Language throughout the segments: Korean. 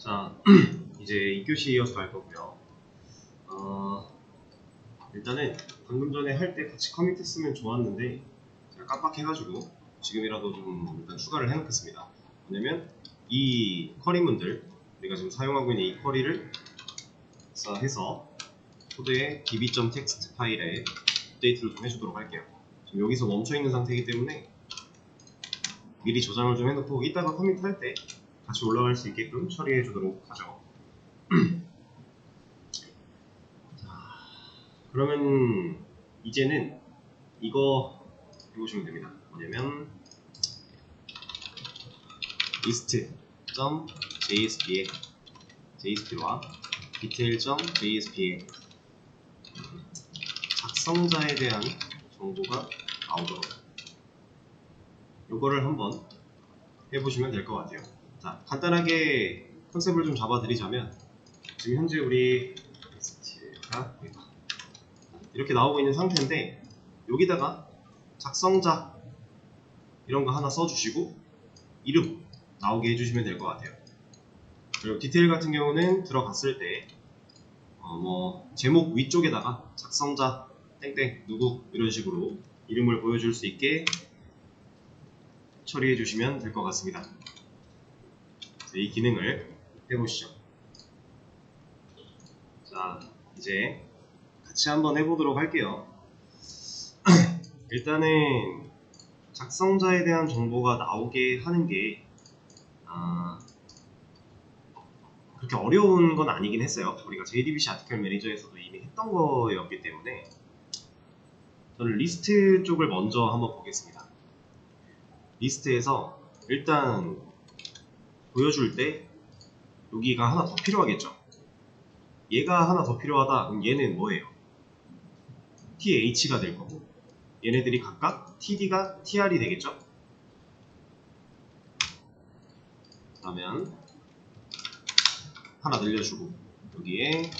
자, 이제 2교시 이어서 갈 거고요. 일단은 방금 전에 할 때 같이 커밋했으면 좋았는데 제가 깜빡해가지고 지금이라도 좀 일단 추가를 해놓겠습니다. 뭐냐면 이 쿼리문들, 우리가 지금 사용하고 있는 이 쿼리를 해서 코드의 db.txt 파일에 업데이트를 좀 해주도록 할게요. 지금 여기서 멈춰있는 상태이기 때문에 미리 저장을 좀 해놓고 이따가 커밋할 때 같이 올라갈 수 있게끔 처리해 주도록 하죠. 자, 그러면 이제는 이거 해보시면 됩니다. 뭐냐면 list.jsp에 JSP와 detail.jsp에 작성자에 대한 정보가 나오도록 요거를 한번 해보시면 될 것 같아요. 자, 간단하게 컨셉을 좀 잡아드리자면 지금 현재 우리 텍스트가 이렇게 나오고 있는 상태인데 여기다가 작성자 이런 거 하나 써주시고 이름 나오게 해주시면 될 것 같아요. 그리고 디테일 같은 경우는 들어갔을 때 뭐 제목 위쪽에다가 작성자 땡땡 누구 이런 식으로 이름을 보여줄 수 있게 처리해 주시면 될 것 같습니다. 이 기능을 해보시죠. 자, 이제 같이 한번 해보도록 할게요. 일단은 작성자에 대한 정보가 나오게 하는 게 그렇게 어려운 건 아니긴 했어요. 우리가 JDBC 아티클 매니저에서도 이미 했던 거였기 때문에 저는 리스트 쪽을 먼저 한번 보겠습니다. 리스트에서 일단 보여줄 때 여기가 하나 더 필요하겠죠. 얘가 하나 더 필요하다. 그럼 얘는 뭐예요? TH가 될 거고 얘네들이 각각 TD가 TR이 되겠죠. 그러면 하나 늘려주고 여기에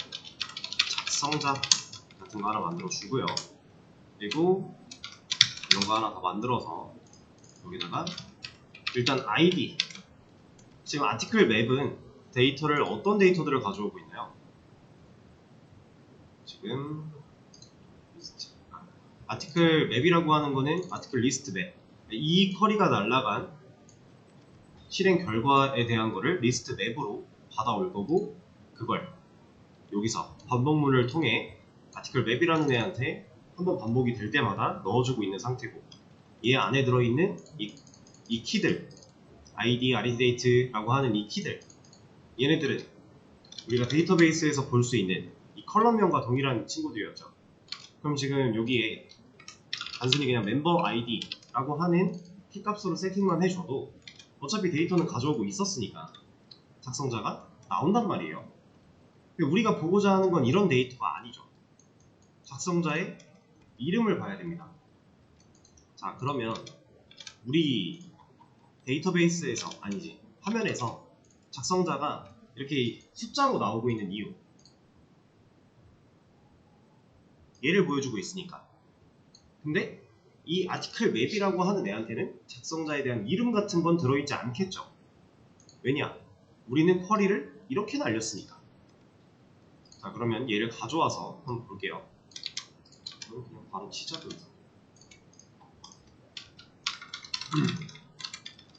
작성자 같은 거 하나 만들어 주고요. 그리고 이런 거 하나 더 만들어서 여기다가 일단 ID, 지금 아티클 맵은 데이터를 어떤 데이터들을 가져오고 있나요? 지금 아티클 맵이라고 하는 거는 아티클 리스트 맵, 이 쿼리가 날라간 실행 결과에 대한 거를 리스트 맵으로 받아올 거고 그걸 여기서 반복문을 통해 아티클 맵이라는 애한테 한번 반복이 될 때마다 넣어주고 있는 상태고 얘 안에 들어있는 이 키들 ID, REDDATE라고 하는 이 키들 얘네들은 우리가 데이터베이스에서 볼 수 있는 이 컬럼명과 동일한 친구들이었죠. 그럼 지금 여기에 단순히 그냥 멤버 ID라고 하는 키값으로 세팅만 해줘도 어차피 데이터는 가져오고 있었으니까 작성자가 나온단 말이에요. 근데 우리가 보고자 하는 건 이런 데이터가 아니죠. 작성자의 이름을 봐야 됩니다. 자, 그러면 우리 데이터베이스에서 아니지 화면에서 작성자가 이렇게 숫자로 나오고 있는 이유, 얘를 보여주고 있으니까. 근데 이 아티클 맵이라고 하는 애한테는 작성자에 대한 이름 같은 건 들어있지 않겠죠. 왜냐? 우리는 쿼리를 이렇게 날렸으니까. 자, 그러면 얘를 가져와서 한번 볼게요. 그냥 바로 치자.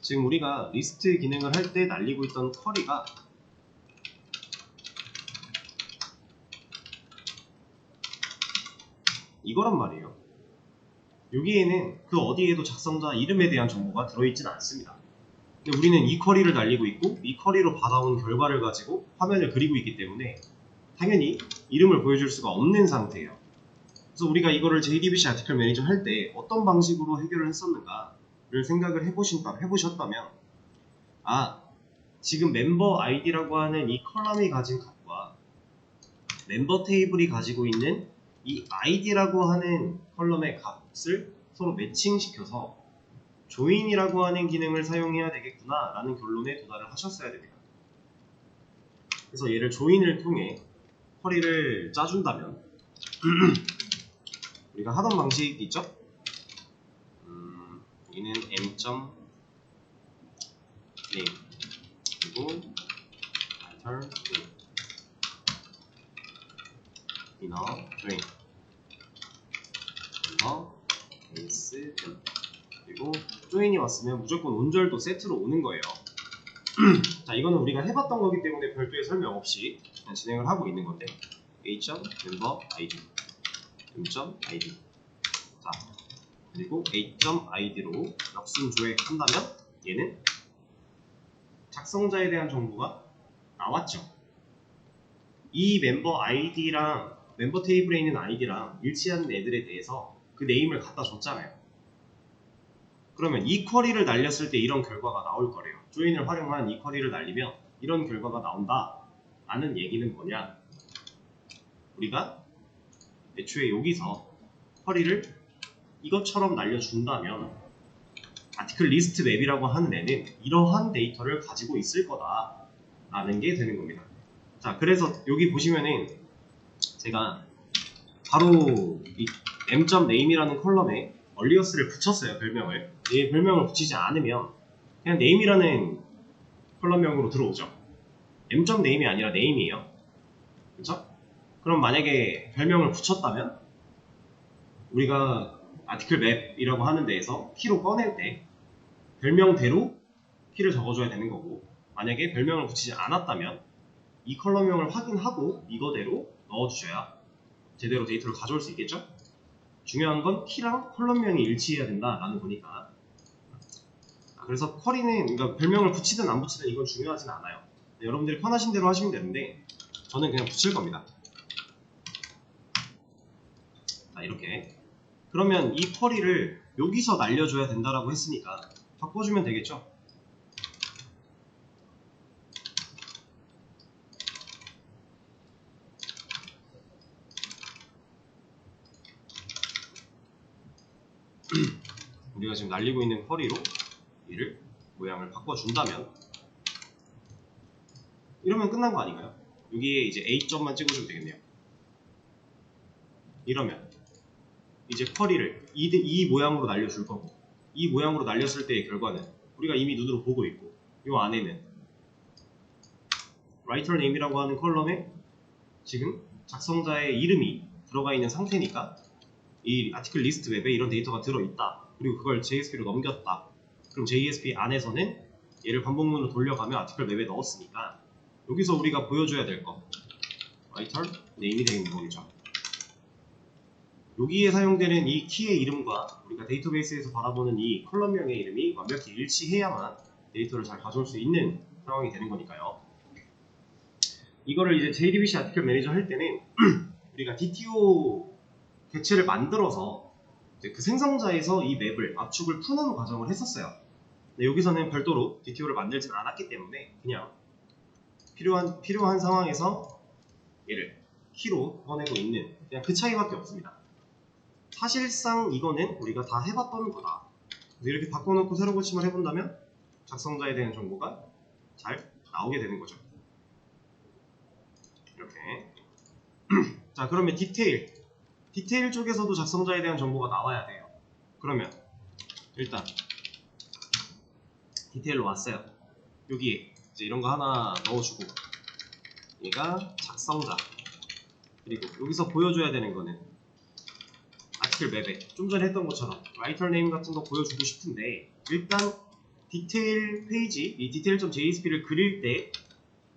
지금 우리가 리스트 기능을 할 때 날리고 있던 쿼리가 이거란 말이에요. 여기에는 그 어디에도 작성자 이름에 대한 정보가 들어있지는 않습니다. 근데 우리는 이 쿼리를 날리고 있고 이 쿼리로 받아온 결과를 가지고 화면을 그리고 있기 때문에 당연히 이름을 보여줄 수가 없는 상태예요. 그래서 우리가 이거를 JDBC 아티클 매니저 할 때 어떤 방식으로 해결을 했었는가를 생각을 해보셨다면 지금 멤버 아이디라고 하는 이 컬럼이 가진 값과 멤버 테이블이 가지고 있는 이 아이디라고 하는 컬럼의 값을 서로 매칭시켜서 조인이라고 하는 기능을 사용해야 되겠구나 라는 결론에 도달을 하셨어야 됩니다. 그래서 얘를 조인을 통해 쿼리를 짜준다면 우리가 하던 방식 있죠? 여기는 m.name 그리고 writer inner join base 그리고 join이 왔으면 무조건 온절도 세트로 오는 거예요. 자, 이거는 우리가 해봤던 거기 때문에 별도의 설명 없이 그냥 진행을 하고 있는 건데 a.member.id m.id 자, 그리고 a.id로 역순 조회한다면 얘는 작성자에 대한 정보가 나왔죠. 이 멤버 아이디랑 멤버 테이블에 있는 아이디랑 일치하는 애들에 대해서 그 네임을 갖다 줬잖아요. 그러면 이 쿼리를 날렸을 때 이런 결과가 나올 거래요. 조인을 활용한 이 쿼리를 날리면 이런 결과가 나온다 라는 얘기는 뭐냐, 우리가 애초에 여기서 쿼리를 이것처럼 날려준다면 아티클 리스트 맵이라고 하는 애는 이러한 데이터를 가지고 있을 거다 라는 게 되는 겁니다. 자, 그래서 여기 보시면은 제가 바로 이 m.name이라는 컬럼에 얼리어스를 붙였어요. 별명을. 이 별명을 붙이지 않으면 그냥 name이라는 컬럼명으로 들어오죠. m.name이 아니라 name이에요. 그렇죠? 그럼 만약에 별명을 붙였다면 우리가 아티클 맵이라고 하는 데에서 키로 꺼낼 때 별명대로 키를 적어줘야 되는 거고, 만약에 별명을 붙이지 않았다면 이 컬럼명을 확인하고 이거대로 넣어주셔야 제대로 데이터를 가져올 수 있겠죠? 중요한 건 키랑 컬럼명이 일치해야 된다라는 거니까. 그래서 쿼리는, 그러니까 별명을 붙이든 안 붙이든 이건 중요하진 않아요. 여러분들이 편하신 대로 하시면 되는데 저는 그냥 붙일 겁니다. 자, 이렇게. 그러면 이 쿼리를 여기서 날려줘야 된다라고 했으니까 바꿔주면 되겠죠? 우리가 지금 날리고 있는 쿼리로 얘를 모양을 바꿔준다면 이러면 끝난 거 아닌가요? 여기에 이제 A점만 찍어주면 되겠네요. 이러면 이제 쿼리를 이 모양으로 날려줄 거고, 이 모양으로 날렸을 때의 결과는 우리가 이미 눈으로 보고 있고, 이 안에는 writer name이라고 하는 컬럼에 지금 작성자의 이름이 들어가 있는 상태니까 이 아티클 리스트 웹에 이런 데이터가 들어있다. 그리고 그걸 JSP로 넘겼다. 그럼 JSP 안에서는 얘를 반복문으로 돌려가며 아티클 웹에 넣었으니까 여기서 우리가 보여줘야 될 거 writer name이 되는 거겠죠. 여기에 사용되는 이 키의 이름과 우리가 데이터베이스에서 바라보는 이 컬럼명의 이름이 완벽히 일치해야만 데이터를 잘 가져올 수 있는 상황이 되는 거니까요. 이거를 이제 JDBC 아티클 매니저 할 때는 우리가 DTO 객체를 만들어서 이제 그 생성자에서 이 맵을 압축을 푸는 과정을 했었어요. 근데 여기서는 별도로 DTO를 만들진 않았기 때문에 그냥 필요한 상황에서 얘를 키로 꺼내고 있는 그냥 그 차이밖에 없습니다. 사실상 이거는 우리가 다 해봤던 거다. 이렇게 바꿔놓고 새로 고침을 해본다면 작성자에 대한 정보가 잘 나오게 되는 거죠. 이렇게. 자, 그러면 디테일 쪽에서도 작성자에 대한 정보가 나와야 돼요. 그러면 일단 디테일로 왔어요. 여기에 이제 이런 거 하나 넣어주고, 얘가 작성자, 그리고 여기서 보여줘야 되는 거는 아티클 맵에 좀 전에 했던 것처럼 writer name 같은 거 보여주고 싶은데, 일단 디테일 페이지, 이 detail.jsp를 그릴 때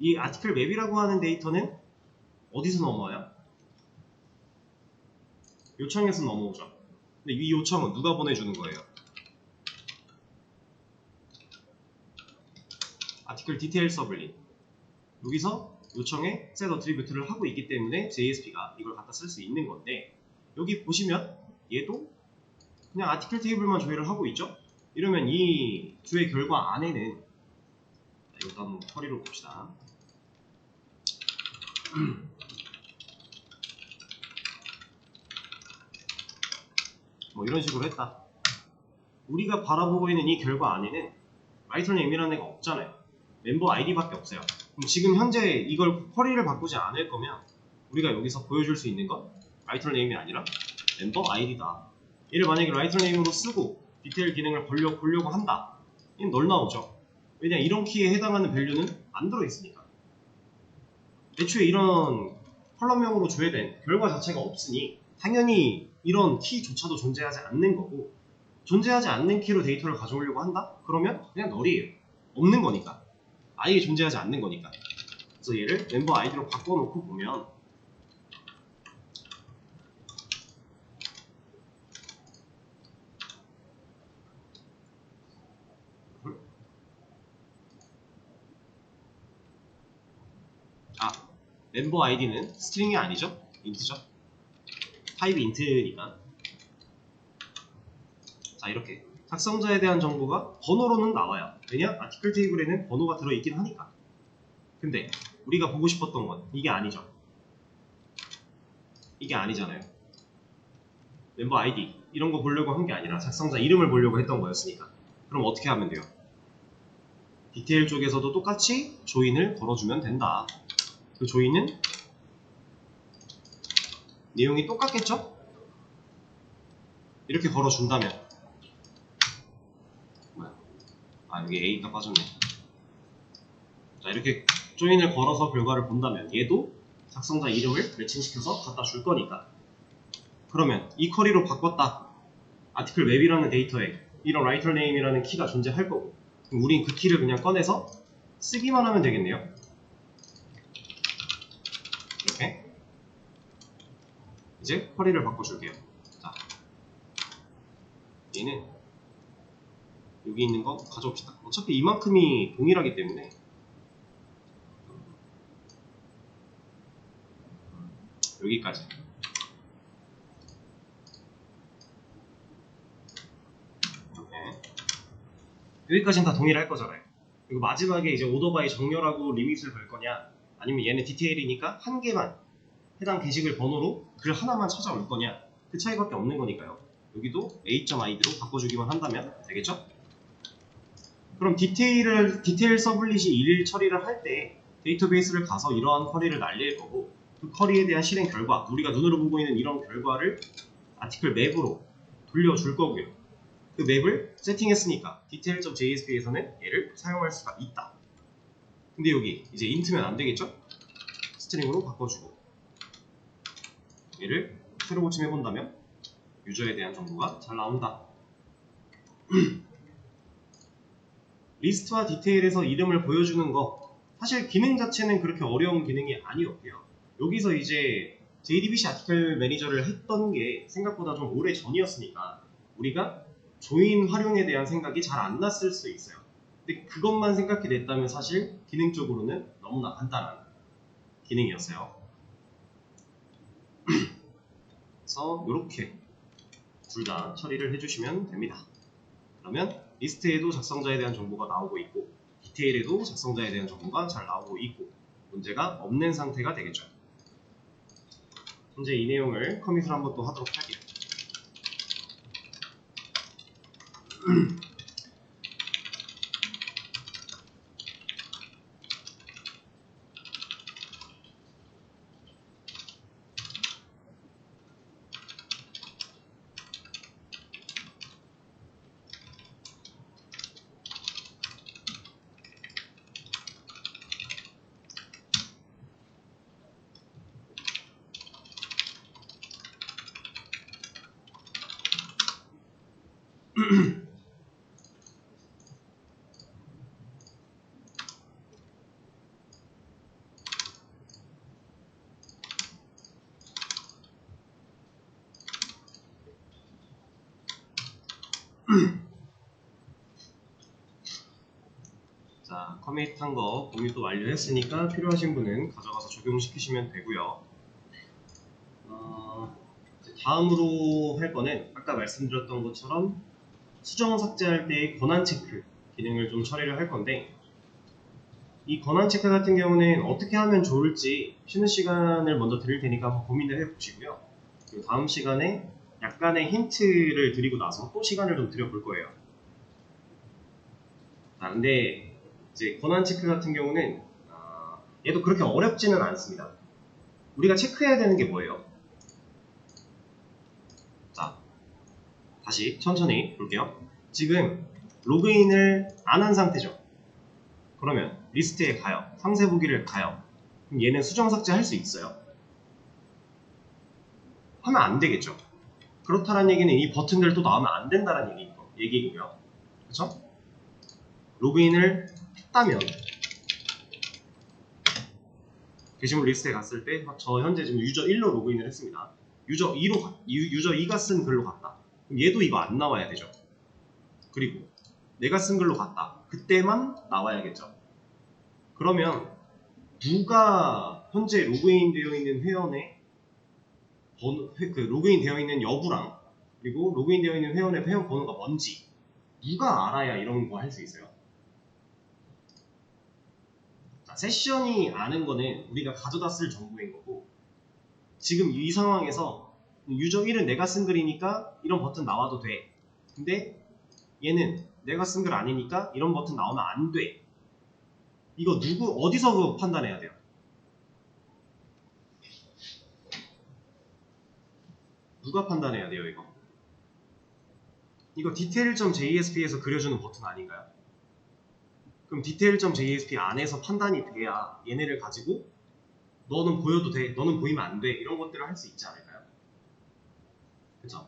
이 아티클 맵이라고 하는 데이터는 어디서 넘어와요? 요청에서 넘어오죠. 근데 이 요청은 누가 보내주는 거예요? 아티클 디테일 서블릿. 여기서 요청에 set attribute를 하고 있기 때문에 JSP가 이걸 갖다 쓸 수 있는 건데, 여기 보시면 얘도 그냥 아티클 테이블만 조회를 하고 있죠? 이러면 이 조회 결과 안에는, 이것도 한번 쿼리로 봅시다. 뭐 이런 식으로 했다. 우리가 바라보고 있는 이 결과 안에는 writer name이라는 애가 없잖아요. 멤버 아이디밖에 없어요. 그럼 지금 현재 이걸 쿼리를 바꾸지 않을 거면 우리가 여기서 보여줄 수 있는 건 writer name이 아니라 멤버 아이디다. 얘를 만약에 writer name으로 쓰고 디테일 기능을 보려고 한다. 얘는 널 나오죠. 왜냐, 이런 키에 해당하는 밸류는 안 들어있으니까. 애초에 이런 컬럼명으로 줘야 된 결과 자체가 없으니 당연히 이런 키조차도 존재하지 않는 거고, 존재하지 않는 키로 데이터를 가져오려고 한다? 그러면 그냥 널이에요. 없는 거니까. 아예 존재하지 않는 거니까. 그래서 얘를 멤버 아이디로 바꿔놓고 보면 멤버 아이디는 스트링이 아니죠? 인트죠? 타입이 인트니까. 자, 이렇게 작성자에 대한 정보가 번호로는 나와요. 왜냐? 아티클 테이블에는 번호가 들어있긴 하니까. 근데 우리가 보고 싶었던 건 이게 아니죠. 이게 아니잖아요. 멤버 아이디 이런 거 보려고 한 게 아니라 작성자 이름을 보려고 했던 거였으니까. 그럼 어떻게 하면 돼요? 디테일 쪽에서도 똑같이 조인을 걸어주면 된다. 그 조인은 내용이 똑같겠죠? 이렇게 걸어준다면 여기 A가 빠졌네. 자, 이렇게 조인을 걸어서 결과를 본다면 얘도 작성자 이름을 매칭시켜서 갖다 줄 거니까. 그러면 이 쿼리로 바꿨다. 아티클 맵이라는 데이터에 이런 라이터 네임이라는 키가 존재할 거고, 그럼 우린 그 키를 그냥 꺼내서 쓰기만 하면 되겠네요. 이렇게 이제 쿼리를 바꿔줄게요. 자, 얘는 여기 있는 거 가져옵시다. 어차피 이만큼이 동일하기 때문에 여기까지. 여기까지는 다 동일할 거잖아요. 그리고 마지막에 이제 오더 바이 정렬하고 리밋을 걸 거냐, 아니면 얘는 디테일이니까 한 개만 해당 게시글 번호로 글 하나만 찾아올 거냐, 그 차이밖에 없는 거니까요. 여기도 a.id로 바꿔주기만 한다면 되겠죠? 그럼 디테일 서블릿이 일일 처리를 할 때 데이터베이스를 가서 이러한 쿼리를 날릴 거고, 그 쿼리에 대한 실행 결과, 우리가 눈으로 보고 있는 이런 결과를 아티클 맵으로 돌려줄 거고요. 그 맵을 세팅했으니까 detail.jsp에서는 얘를 사용할 수가 있다. 근데 여기 이제 인트면 안 되겠죠? 스트링으로 바꿔주고, 얘를 새로 고침해본다면 유저에 대한 정보가 잘 나온다. 리스트와 디테일에서 이름을 보여주는 거, 사실 기능 자체는 그렇게 어려운 기능이 아니었고요. 여기서 이제 JDBC 아티클 매니저를 했던 게 생각보다 좀 오래 전이었으니까 우리가 조인 활용에 대한 생각이 잘 안 났을 수 있어요. 근데 그것만 생각해 냈다면 사실 기능적으로는 너무나 간단한 기능이었어요. 그래서 이렇게 둘 다 처리를 해주시면 됩니다. 그러면 리스트에도 작성자에 대한 정보가 나오고 있고, 디테일에도 작성자에 대한 정보가 잘 나오고 있고, 문제가 없는 상태가 되겠죠. 현재 이 내용을 커밋을 한번 또 하도록 할게요. 자, 커밋한 거 공유도 완료했으니까 필요하신 분은 가져가서 적용시키시면 되고요. 다음으로 할 거는 아까 말씀드렸던 것처럼 수정 삭제할 때의 권한 체크 기능을 좀 처리를 할 건데, 이 권한 체크 같은 경우는 어떻게 하면 좋을지 쉬는 시간을 먼저 드릴 테니까 한번 고민을 해보시고요. 그리고 다음 시간에 약간의 힌트를 드리고 나서 또 시간을 좀 드려볼 거예요. 근데 이제 권한 체크 같은 경우는 얘도 그렇게 어렵지는 않습니다. 우리가 체크해야 되는 게 뭐예요? 자, 다시 천천히 볼게요. 지금 로그인을 안 한 상태죠. 그러면 리스트에 가요. 상세 보기를 가요. 그럼 얘는 수정 삭제할 수 있어요? 하면 안 되겠죠. 그렇다는 얘기는 이 버튼들 또 나오면 안 된다는 얘기고요. 그렇죠? 로그인을 했다면 게시물 리스트에 갔을 때 저 현재 지금 유저 1로 로그인을 했습니다. 유저 2가 쓴 글로 갔다. 그럼 얘도 이거 안 나와야 되죠. 그리고 내가 쓴 글로 갔다. 그때만 나와야겠죠. 그러면 누가 현재 로그인 되어 있는 회원의 로그인 되어 있는 여부랑 그리고 로그인 되어 있는 회원의 회원 번호가 뭔지 누가 알아야 이런 거 할 수 있어요? 자, 세션이 아는 거는 우리가 가져다 쓸 정보인 거고 지금 이 상황에서 유저 1은 내가 쓴 글이니까 이런 버튼 나와도 돼. 근데 얘는 내가 쓴 글 아니니까 이런 버튼 나오면 안 돼. 이거 어디서 그거 판단해야 돼요? 누가 판단해야 돼요, 이거? 이거 detail.jsp에서 그려주는 버튼 아닌가요? 그럼 detail.jsp 안에서 판단이 돼야 얘네를 가지고 너는 보여도 돼, 너는 보이면 안 돼, 이런 것들을 할 수 있지 않을까요? 그쵸?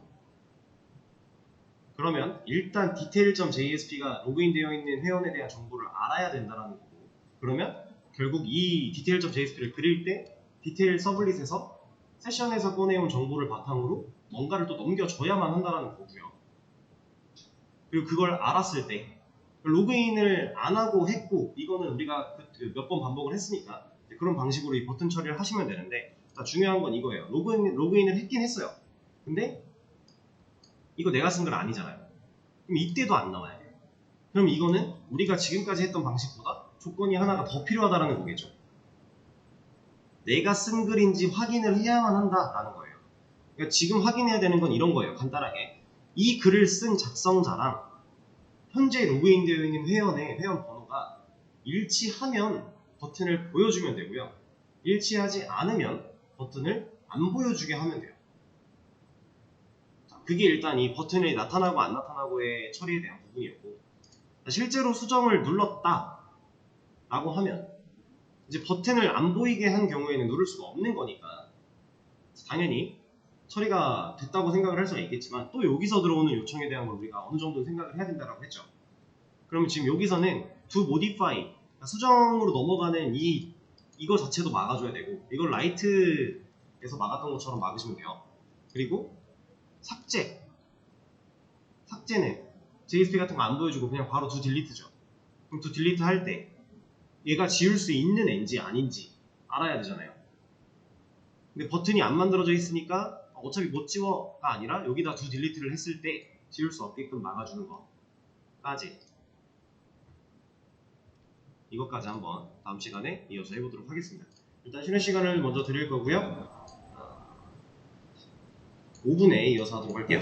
그러면 일단 detail.jsp가 로그인되어 있는 회원에 대한 정보를 알아야 된다는 거고 그러면 결국 이 detail.jsp를 그릴 때 디테일 서블릿에서 세션에서 꺼내온 정보를 바탕으로 뭔가를 또 넘겨줘야만 한다는 거고요. 그리고 그걸 알았을 때 로그인을 안 하고 했고 이거는 우리가 몇 번 반복을 했으니까 그런 방식으로 이 버튼 처리를 하시면 되는데 중요한 건 이거예요. 로그인을 했긴 했어요. 근데 이거 내가 쓴 글 아니잖아요. 그럼 이때도 안 나와야 돼요. 그럼 이거는 우리가 지금까지 했던 방식보다 조건이 하나가 더 필요하다는 거겠죠. 내가 쓴 글인지 확인을 해야만 한다라는 거예요. 그러니까 지금 확인해야 되는 건 이런 거예요. 간단하게. 이 글을 쓴 작성자랑 현재 로그인되어 있는 회원의 회원 번호가 일치하면 버튼을 보여주면 되고요. 일치하지 않으면 버튼을 안 보여주게 하면 돼요. 그게 일단 이 버튼이 나타나고 안 나타나고의 처리에 대한 부분이었고 실제로 수정을 눌렀다 라고 하면 이제 버튼을 안 보이게 한 경우에는 누를 수가 없는 거니까 당연히 처리가 됐다고 생각을 할 수가 있겠지만 또 여기서 들어오는 요청에 대한 걸 우리가 어느 정도 생각을 해야 된다고 했죠. 그러면 지금 여기서는 to modify 수정으로 넘어가는 이거 자체도 막아줘야 되고 이걸 라이트에서 막았던 것처럼 막으시면 돼요. 그리고 삭제는 JSP 같은 거 안 보여주고 그냥 바로 do delete죠. 그럼 do delete 할 때 얘가 지울 수 있는 앤지 아닌지 알아야 되잖아요. 근데 버튼이 안 만들어져 있으니까 어차피 못 지워가 아니라 여기다 do delete를 했을 때 지울 수 없게끔 막아주는 거까지 이것까지 한번 다음 시간에 이어서 해보도록 하겠습니다. 일단 쉬는 시간을 먼저 드릴 거고요. 5분에 이어서 하도록 할게요.